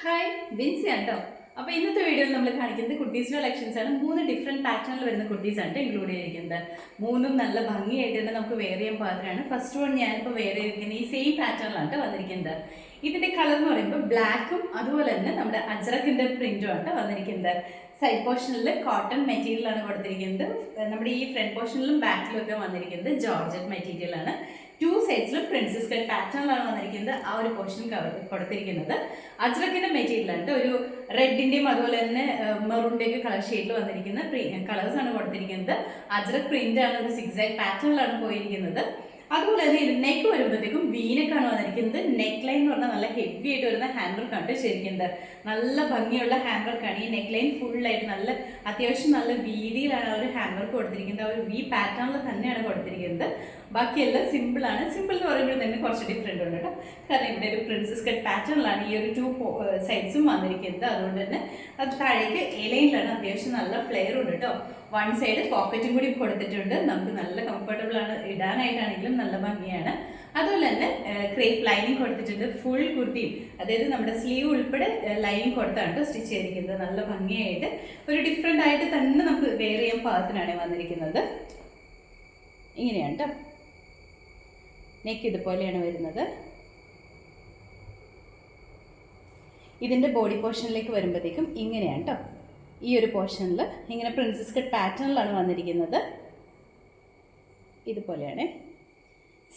Hi Binsi ആട്ടോ. അപ്പോൾ ഇന്നത്തെ വീഡിയോയിൽ നമ്മൾ കാണിക്കുന്നത് കുർത്തീസിൻ്റെ കളക്ഷൻസ് ആണ്. 3 ഡിഫറെൻറ്റ് പാറ്റേണിൽ വരുന്ന കുർത്തീസ് ആണ് ഇൻക്ലൂഡ് ചെയ്തിരിക്കുന്നത്. മൂന്നും നല്ല ഭംഗിയായിട്ട് തന്നെ നമുക്ക് വെയർ ചെയ്യാൻ പാകത്തിനാണ്. ഫസ്റ്റ് വൺ ഞാനിപ്പോൾ വെയർ ചെയ്തിരിക്കുന്നത് ഈ സെയിം പാറ്റേണിലാണ് വന്നിരിക്കുന്നത്. ഇതിൻ്റെ കളർ എന്ന് പറയുമ്പോൾ ബ്ലാക്കും അതുപോലെ തന്നെ നമ്മുടെ അജ്രക്കിൻ്റെ പ്രിൻറ്റും ആണ് വന്നിരിക്കുന്നത്. സൈഡ് പോർഷനിൽ കോട്ടൺ മെറ്റീരിയലാണ് കൊടുത്തിരിക്കുന്നത്. നമ്മുടെ ഈ ഫ്രണ്ട് പോർഷനിലും ബാക്കിലും ഒക്കെ വന്നിരിക്കുന്നത് ജോർജറ്റ് മെറ്റീരിയലാണ്. 2 സൈഡ്സിലും പ്രിൻസസ് കട്ട് പാറ്റേണിലാണ് വന്നിരിക്കുന്നത്. ആ ഒരു പോർഷൻ കൊടുത്തിരിക്കുന്നത് അജ്രക്കിന്റെ മെറ്റീരിയലാണ്. ഒരു റെഡിന്റെയും അതുപോലെ തന്നെ മെറൂണിന്റെയൊക്കെ കളർ ഷെയ്ഡിൽ വന്നിരിക്കുന്ന കളേഴ്സ് ആണ് കൊടുത്തിരിക്കുന്നത്. അജ്രക് പ്രിന്റ് ആണ്, ഒരു സിക്സാക് പാറ്റേണിലാണ് പോയിരിക്കുന്നത്. അതുപോലെ തന്നെ ഇത് നെക്ക് വരുമ്പോഴത്തേക്കും വീനക്കാണ് വന്നിരിക്കുന്നത്. നെക്ക് ലൈൻ എന്ന് പറഞ്ഞാൽ നല്ല ഹെവി ആയിട്ട് വരുന്ന ഹാൻഡ് വർക്കാണ് ശരിക്കുന്നത്. നല്ല ഭംഗിയുള്ള ഹാൻഡ് വർക്കാണ്. ഈ നെക്ക് ലൈൻ ഫുള്ളായിട്ട് നല്ല അത്യാവശ്യം നല്ല വീതിയിലാണ് ആ ഒരു ഹാൻഡ് വർക്ക് കൊടുത്തിരിക്കുന്നത്. ആ ഒരു വി പാറ്റേണിൽ തന്നെയാണ് കൊടുത്തിരിക്കുന്നത്. ബാക്കിയെല്ലാം സിമ്പിളാണ്. സിമ്പിൾ എന്ന് പറയുമ്പോൾ തന്നെ കുറച്ച് ഡിഫറെൻ്റ് ഉണ്ട് കേട്ടോ. കാരണം ഇവിടെ ഒരു പ്രിൻസസ് കട്ട് പാറ്റേണിലാണ് ഈ ഒരു 2 സൈഡ്സും വന്നിരിക്കുന്നത്. അതുകൊണ്ട് തന്നെ അത് താഴേക്ക് എലയിലാണ്. അത്യാവശ്യം നല്ല ഫ്ലെയർ ഉണ്ട് കേട്ടോ. 1 സൈഡ് പോക്കറ്റും കൂടി കൊടുത്തിട്ടുണ്ട്. നമുക്ക് നല്ല കംഫർട്ടബിൾ ആണ്, ഇടാനായിട്ടാണെങ്കിലും നല്ല ഭംഗിയാണ്. അതുപോലെ തന്നെ ക്രേപ്പ് ലൈനിങ് കൊടുത്തിട്ടുണ്ട്. ഫുൾ കുർത്തിയും അതായത് നമ്മുടെ സ്ലീവ് ഉൾപ്പെടെ ലൈനിങ് കൊടുത്താണ് സ്റ്റിച്ച് ചെയ്തിരിക്കുന്നത്. നല്ല ഭംഗിയായിട്ട് ഒരു ഡിഫറെൻ്റ് ആയിട്ട് തന്നെ നമുക്ക് വെയർ ചെയ്യാൻ പാകത്തിനാണ് വന്നിരിക്കുന്നത്. ഇങ്ങനെയാണ് കേട്ടോ. നെക്ക് ഇതുപോലെയാണ് വരുന്നത്. ഇതിൻ്റെ ബോഡി പോർഷനിലേക്ക് വരുമ്പോഴത്തേക്കും ഇങ്ങനെയാണ് കേട്ടോ. ഈ ഒരു പോർഷനിൽ ഇങ്ങനെ പ്രിൻസസ് കട്ട് പാറ്റേണിലാണ് വന്നിരിക്കുന്നത്. ഇതുപോലെയാണ്.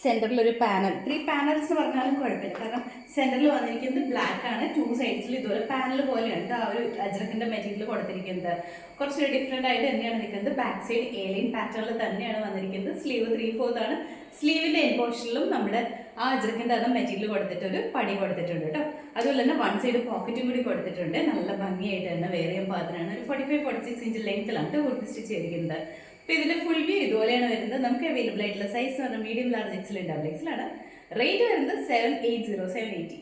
സെൻറ്ററിൽ ഒരു പാനൽ, 3 പാനൽസ് എന്ന് പറഞ്ഞാലും കുഴപ്പമില്ല. കാരണം സെൻറ്ററിൽ വന്നിരിക്കുന്നത് ബ്ലാക്ക് ആണ്. 2 സൈഡ്സിൽ ഇതുപോലെ പാനൽ പോലെയാണ് ആ ഒരു അജ്രക്കിൻ്റെ മെറ്റീരിയൽ കൊടുത്തിരിക്കുന്നത്. കുറച്ചൊരു ഡിഫറെൻ്റ് ആയിട്ട് തന്നെയാണ് നിൽക്കുന്നത്. ബാക്ക് സൈഡ് ഏലിയൻ പാറ്റേണിൽ തന്നെയാണ് വന്നിരിക്കുന്നത്. സ്ലീവ് 3/4 ആണ്. സ്ലീവിൻ്റെ എൻ പോർഷനിലും നമ്മുടെ ആ അജ്രക്കിൻ്റെ അതും മെറ്റീരിയൽ കൊടുത്തിട്ടൊരു പടി കൊടുത്തിട്ടുണ്ട് കേട്ടോ. അതുപോലെ തന്നെ 1 സൈഡ് പോക്കറ്റും കൂടി കൊടുത്തിട്ടുണ്ട്. നല്ല ഭംഗിയായിട്ട് തന്നെ വേറെ ചെയ്യാൻ പാകത്തിനാണ്. ഒരു 45-46 ഇഞ്ച് ലെങ്ത്തിലാണ് കുർത്തി സ്റ്റിച്ച് ചെയ്തിരിക്കുന്നത്. അപ്പോൾ ഇതിൻ്റെ ഫുൾ വ്യൂ ഇതുപോലെയാണ് വരുന്നത്. നമുക്ക് അവൈലബിൾ ആയിട്ടുള്ള സൈസ് എന്ന് പറഞ്ഞാൽ മീഡിയം, ലാർജ്, എക്സൽ, ഡബിൾ എക്സലാണ്. റേറ്റ് വരുന്നത് 780.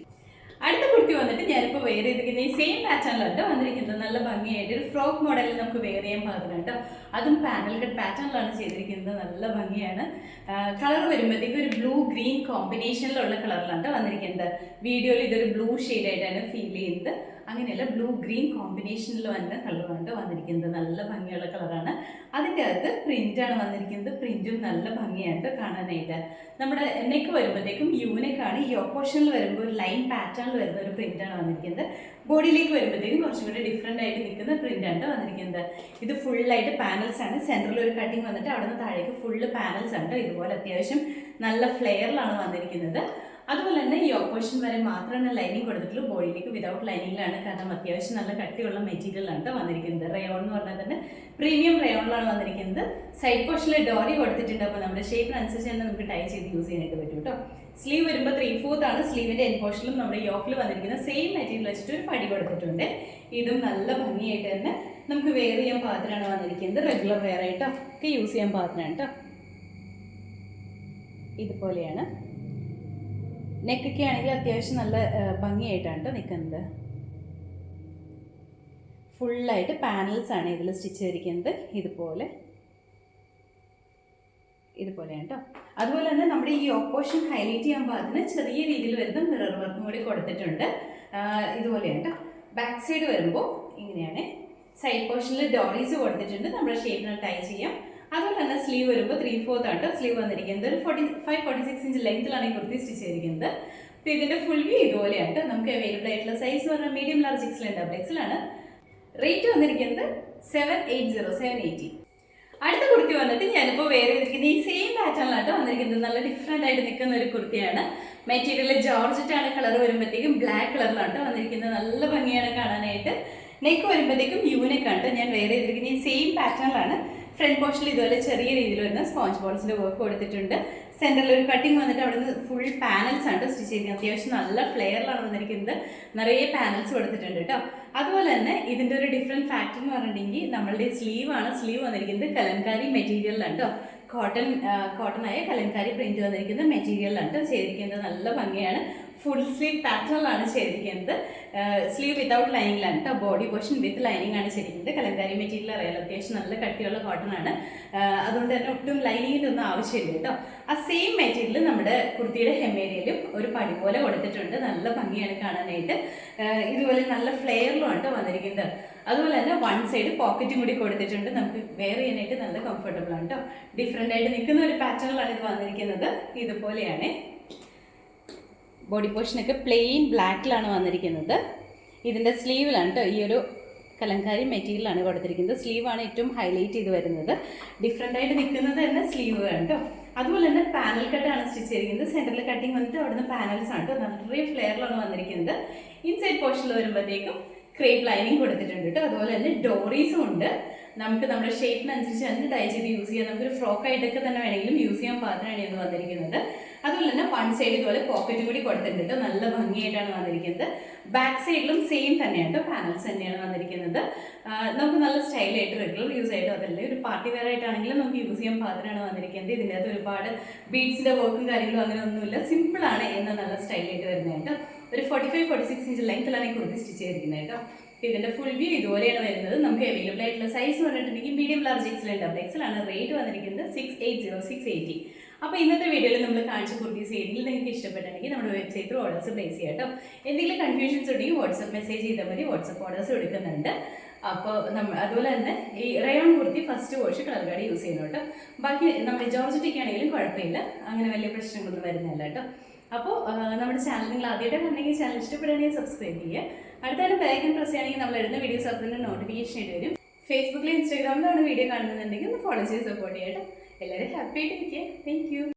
അടുത്ത കുർത്തി വന്നിട്ട് ഞാനിപ്പോൾ വെയർ ചെയ്തിരിക്കുന്ന ഈ സെയിം പാറ്റേണിലാണ് വന്നിരിക്കുന്നത്. നല്ല ഭംഗിയായിട്ട് ഒരു ഫ്രോക്ക് മോഡലിൽ നമുക്ക് വെയർ ചെയ്യാൻ പാകത്തിനാണ് കേട്ടോ. അതും പാനൽ കട്ട് പാറ്റേണിലാണ് ചെയ്തിരിക്കുന്നത്. നല്ല ഭംഗിയാണ്. കളർ വരുമ്പോഴത്തേക്കും ഒരു ബ്ലൂ ഗ്രീൻ കോമ്പിനേഷനിലുള്ള കളറിലാണ് വന്നിരിക്കുന്നത്. വീഡിയോയിൽ ഇതൊരു ബ്ലൂ ഷെയ്ഡായിട്ടാണ് ഫീൽ ചെയ്യുന്നത്. അങ്ങനെയല്ല, ബ്ലൂ ഗ്രീൻ കോമ്പിനേഷനിൽ വന്ന കളറാണ് വന്നിരിക്കുന്നത്. നല്ല ഭംഗിയുള്ള കളറാണ്. അതിൻ്റെ അകത്ത് പ്രിൻ്റാണ് വന്നിരിക്കുന്നത്. പ്രിൻറ്റും നല്ല ഭംഗിയായിട്ട് കാണാനായിട്ട്. നമ്മുടെ നെക്ക് വരുമ്പോഴത്തേക്കും യൂനെക്കാണ്. ഈ ഓപ്പോഷനിൽ വരുമ്പോൾ ഒരു ലൈൻ പാറ്റേണിൽ വരുന്ന ഒരു പ്രിൻ്റാണ് വന്നിരിക്കുന്നത്. ബോഡിയിലേക്ക് വരുമ്പോഴത്തേക്കും കുറച്ചും കൂടി ഡിഫറെൻ്റ് ആയിട്ട് നിൽക്കുന്ന പ്രിൻ്റാണ് വന്നിരിക്കുന്നത്. ഇത് ഫുള്ളായിട്ട് പാനൽസ് ആണ്. സെൻറ്ററിൽ ഒരു കട്ടിങ് വന്നിട്ട് അവിടെ നിന്ന് താഴേക്ക് ഫുള്ള് പാനൽസ് ആണ്. ഇതുപോലെ അത്യാവശ്യം നല്ല ഫ്ലെയറിലാണ് വന്നിരിക്കുന്നത്. അതുപോലെ തന്നെ ഈ ഓപ്പോഷൻ വരെ മാത്രമാണ് ലൈനിങ് കൊടുത്തിട്ടുള്ളൂ. ബോഡിയിലേക്ക് വിതൗട്ട് ലൈനിങ്ങിലാണ്. കാരണം അത്യാവശ്യം നല്ല കട്ടിയുള്ള മെറ്റീരിയലാണ് വന്നിരിക്കുന്നത്. റയോൺ എന്ന് പറഞ്ഞാൽ തന്നെ പ്രീമിയം റയോണിലാണ് വന്നിരിക്കുന്നത്. സൈഡ് പോർഷനിൽ ഡോറി കൊടുത്തിട്ടുണ്ട്. അപ്പോൾ നമ്മുടെ ഷേപ്പിനനുസരിച്ച് തന്നെ നമുക്ക് ടൈ ചെയ്ത് യൂസ് ചെയ്യാനായിട്ട് പറ്റും കേട്ടോ. സ്ലീവ് വരുമ്പോൾ 3/4 ആണ്. സ്ലീവിൻ്റെ എൻ പോർഷനിലും നമ്മുടെ യോക്കിൽ വന്നിരിക്കുന്ന സെയിം മെറ്റീരിയൽ വെച്ചിട്ട് ഒരു പടി കൊടുത്തിട്ടുണ്ട്. ഇതും നല്ല ഭംഗിയായിട്ട് തന്നെ നമുക്ക് വെയർ ചെയ്യാൻ പാകത്തിനാണ് വന്നിരിക്കുന്നത്. റെഗുലർ വെയർ ആയിട്ടോ ഒക്കെ യൂസ് ചെയ്യാൻ പാകത്തിനാണ് കേട്ടോ. ഇതുപോലെയാണ്. നെക്കൊക്കെ ആണെങ്കിൽ അത്യാവശ്യം നല്ല ഭംഗിയായിട്ടാണ് കേട്ടോ നിൽക്കുന്നത്. ഫുള്ളായിട്ട് പാനൽസ് ആണ് ഇതിൽ സ്റ്റിച്ച് ചെയ്തിരിക്കുന്നത്. ഇതുപോലെയാണ് കേട്ടോ. അതുപോലെ തന്നെ നമ്മുടെ ഈ ഓപ്പോഷൻ ഹൈലൈറ്റ് ചെയ്യാൻ പാകത്തിന് ചെറിയ രീതിയിൽ വരുന്ന മിറർ വർക്കും കൂടി കൊടുത്തിട്ടുണ്ട്. ഇതുപോലെയാണ് കേട്ടോ. ബാക്ക് സൈഡ് വരുമ്പോൾ ഇങ്ങനെയാണ്. സൈഡ് പോർഷനിൽ ഡോറീസ് കൊടുത്തിട്ടുണ്ട്. നമ്മുടെ ഷേപ്പിന് ടൈ ചെയ്യാം. അതുപോലെ തന്നെ സ്ലീവ് വരുമ്പോൾ 3/4 ആണ് സ്ലീവ് വന്നിരിക്കുന്നത്. ഒരു 45-46 ഇഞ്ച് ലെങ്ത്തിലാണ് ഈ കുർത്തി സ്റ്റിച്ച് ചെയ്തിരിക്കുന്നത്. അപ്പോൾ ഇതിൻ്റെ ഫുൾ വ്യൂ ഇതുപോലെയാണ്. നമുക്ക് അവൈലബിൾ ആയിട്ടുള്ള സൈസ് എന്ന് പറഞ്ഞാൽ മീഡിയം, ലാർജ്, എക്സൽ, ഡബിൾ എക്സലാണ്. റേറ്റ് വന്നിരിക്കുന്നത് 780. അടുത്ത കുർത്തി വന്നിട്ട് ഞാനിപ്പോൾ വെയർ ചെയ്തിരിക്കുന്നത് ഈ സെയിം പാറ്റേണിലാണ് വന്നിരിക്കുന്നത്. നല്ല ഡിഫറെൻ്റ് ആയിട്ട് നിൽക്കുന്ന ഒരു കുർത്തിയാണ്. മെറ്റീരിയൽ ജോർജറ്റ് ആണ്. കളർ വരുമ്പോഴത്തേക്കും ബ്ലാക്ക് കളറിലാണ് വന്നിരിക്കുന്നത്. നല്ല ഭംഗിയാണ് കാണാനായിട്ട്. നെക്ക് വരുമ്പോഴത്തേക്കും യൂനെക്കാണ് ഞാൻ വെയർ ചെയ്തിരിക്കുന്നത്. ഈ സെയിം പാറ്റേണിലാണ്. ഫ്രണ്ട് പോർഷനിൽ ഇതുപോലെ ചെറിയ രീതിയിൽ വരുന്ന സ്പോഞ്ച് ബോൾസിൻ്റെ വർക്ക് കൊടുത്തിട്ടുണ്ട്. സെൻറ്ററിൽ ഒരു കട്ടിങ് വന്നിട്ട് അവിടെ നിന്ന് ഫുൾ പാനൽസ് ആണ് സ്റ്റിച്ച് ചെയ്തിരിക്കുന്നത്. അത്യാവശ്യം നല്ല ഫ്ലെയറിലാണ് വന്നിരിക്കുന്നത്. നിറയെ പാനൽസ് കൊടുത്തിട്ടുണ്ട് കേട്ടോ. അതുപോലെ തന്നെ ഇതിൻ്റെ ഒരു ഡിഫറെൻറ്റ് ഫാക്ടർ എന്ന് പറഞ്ഞിട്ടുണ്ടെങ്കിൽ നമ്മളുടെ സ്ലീവാണ്. സ്ലീവ് വന്നിരിക്കുന്നത് കലംകാരി മെറ്റീരിയലിലാണ് കേട്ടോ. കോട്ടൺ ആയ കലംകാരി പ്രിൻറ്റ് വന്നിരിക്കുന്ന മെറ്റീരിയലിലാണ് ചെയ്തിരിക്കുന്നത്. നല്ല ഭംഗിയാണ്. ഫുൾ സ്ലീവ് പാറ്റേണിലാണ് ചെയ്തിരിക്കുന്നത്. സ്ലീവ് വിതൗട്ട് ലൈനിങ്ങിലാണ് കേട്ടോ, ബോഡി പോർഷൻ വിത്ത് ലൈനിങ് ആണ് ചെയ്തിരിക്കുന്നത്. കലങ്കാരി മെറ്റീരിയൽ അറിയാലോ, അത്യാവശ്യം നല്ല കട്ടിയുള്ള കോട്ടൺ ആണ്. അതുകൊണ്ട് തന്നെ ഒട്ടും ലൈനിങ്ങിൻ്റെ ഒന്നും ആവശ്യമില്ല കേട്ടോ. ആ സെയിം മെറ്റീരിയൽ നമ്മുടെ കുർത്തിയുടെ ഹെമേരിയയിലും ഒരു പടി പോലെ കൊടുത്തിട്ടുണ്ട്. നല്ല ഭംഗിയാണ് കാണാനായിട്ട്. ഇതുപോലെ നല്ല ഫ്ലെയറിലുമാണ് കേട്ടോ വന്നിരിക്കുന്നത്. അതുപോലെ തന്നെ വൺ സൈഡ് പോക്കറ്റും കൂടി കൊടുത്തിട്ടുണ്ട്. നമുക്ക് വെയർ ചെയ്യാനായിട്ട് നല്ല കംഫർട്ടബിൾ ആണ് കേട്ടോ. ഡിഫറെൻ്റ് ആയിട്ട് നിൽക്കുന്ന ഒരു പാറ്റേണിലാണ് ഇത് വന്നിരിക്കുന്നത്. ഇതുപോലെയാണ് ബോഡി പോർഷനൊക്കെ പ്ലെയിൻ ബ്ലാക്കിലാണ് വന്നിരിക്കുന്നത്. ഇതിൻ്റെ സ്ലീവിലാണ് കേട്ടോ ഈ ഒരു കലങ്കാരി മെറ്റീരിയലാണ് കൊടുത്തിരിക്കുന്നത്. സ്ലീവാണ് ഏറ്റവും ഹൈലൈറ്റ് ചെയ്ത് വരുന്നത്. ഡിഫറെൻ്റ് ആയിട്ട് നിൽക്കുന്നത് തന്നെ സ്ലീവ് ആണ് കേട്ടോ. അതുപോലെ തന്നെ പാനൽ കട്ടാണ് സ്റ്റിച്ച് ചെയ്തിരിക്കുന്നത്. സെൻറ്ററിൽ കട്ടിങ് വന്നിട്ട് അവിടുന്ന് പാനൽസ് ആണ് കേട്ടോ. നിറയെ ഫ്ലെയറിലാണ് വന്നിരിക്കുന്നത്. ഇൻസൈഡ് പോർഷനിൽ വരുമ്പോഴത്തേക്കും ക്രേപ്പ് ലൈനിങ് കൊടുത്തിട്ടുണ്ട് കേട്ടോ. അതുപോലെ തന്നെ ഡോറീസും ഉണ്ട്. നമുക്ക് നമ്മുടെ ഷേപ്പിനനുസരിച്ച് തന്നെ ഡൈ ചെയ്ത് യൂസ് ചെയ്യാം. നമുക്കൊരു ഫ്രോക്ക് ആയിട്ടൊക്കെ തന്നെ വേണമെങ്കിലും യൂസ് ചെയ്യാൻ പാത്രമാണ് ഇത് വന്നിരിക്കുന്നത്. അതുപോലെ തന്നെ വൺ സൈഡ് ഇതുപോലെ പോക്കറ്റും കൂടി കൊടുത്തിട്ടുണ്ട്. നല്ല ഭംഗിയായിട്ടാണ് വന്നിരിക്കുന്നത്. ബാക്ക് സൈഡിലും സെയിം തന്നെയാണ് കേട്ടോ, പാനൽസ് തന്നെയാണ് വന്നിരിക്കുന്നത്. നമുക്ക് നല്ല സ്റ്റൈലായിട്ട് റെഗുലർ യൂസ് ആയിട്ടും അതല്ലേ ഒരു പാർട്ടി വെയർ ആയിട്ടാണെങ്കിലും നമുക്ക് യൂസ് ചെയ്യാൻ പാത്രമാണ് വന്നിരിക്കുന്നത്. ഇതിൻ്റെ അകത്ത് ഒരുപാട് ബീഡ്സിൻ്റെ വർക്കും കാര്യങ്ങളും അങ്ങനെ ഒന്നുമില്ല. സിമ്പിളാണ് എന്നാൽ നല്ല സ്റ്റൈലായിട്ട് വരുന്നത് കേട്ടോ. ഒരു 45-46 ഇഞ്ച് ലെങ്ത്തിലാണ് ഈ കുർത്തി സ്റ്റിച്ച് ചെയ്തിരിക്കുന്നത് കേട്ടോ. ഇതിൻ്റെ ഫുൾ വ്യൂ ഇതുപോലെയാണ് വരുന്നത്. നമുക്ക് അവൈലബിൾ ആയിട്ടുള്ള സൈസ് പറഞ്ഞിട്ടുണ്ടെങ്കിൽ medium, large, XL, double XL ആണ്. റേറ്റ് വന്നിരിക്കുന്നത് 680, 680. അപ്പോൾ ഇന്നത്തെ വീഡിയോയിൽ നമ്മൾ കാണിച്ച കുർത്തീസ് ഏതെങ്കിലും നിങ്ങൾക്ക് ഇഷ്ടപ്പെട്ടിട്ടുണ്ടെങ്കിൽ നമ്മുടെ വെബ്സൈറ്റിൽ ഓർഡേഴ്സ് പ്ലേസ് ചെയ്യാം കേട്ടോ. എന്തെങ്കിലും കൺഫ്യൂഷൻസ് ഉണ്ടെങ്കിൽ വാട്സപ്പ് മെസ്സേജ് ചെയ്താൽ മതി. വാട്സപ്പ് ഓർഡേഴ്സ് എടുക്കുന്നുണ്ട്. അപ്പോൾ അതുപോലെ തന്നെ ഈ റയോൺ കുർത്തി ഫസ്റ്റ് വാഷ് കളർകാട് യൂസ് ചെയ്യുന്നു കേട്ടോ. ബാക്കി നമ്മുടെ ജോർജറ്റിക്ക് ആണെങ്കിലും കുഴപ്പമില്ല, അങ്ങനെ വലിയ പ്രശ്നങ്ങളൊന്നും വരുന്നില്ല കേട്ടോ. അപ്പോൾ നമ്മുടെ ചാനൽ നിങ്ങൾ ആദ്യമായിട്ട് കണ്ടെങ്കിൽ ചാനൽ ഇഷ്ടപ്പെടുകയാണെങ്കിൽ സബ്സ്ക്രൈബ് ചെയ്യുക. അടുത്തായിട്ട് ബെൽ പ്രസ് ചെയ്യുകയാണെങ്കിൽ നമ്മൾ ഇടുന്ന വീഡിയോസ് അതിൻ്റെ നോട്ടിഫിക്കേഷൻ ആയിട്ട് വരും. ഫേസ്ബുക്കിലും ഇൻസ്റ്റാഗ്രാമിലാണ് വീഡിയോ കാണുന്നുണ്ടെങ്കിൽ ഒന്ന് ഫോളോ ചെയ്ത് സപ്പോർട്ട് ചെയ്യാം കേട്ടോ. എല്ലാവരും ഹാപ്പി ആയിട്ട് ഇരിക്കുക. Thank you.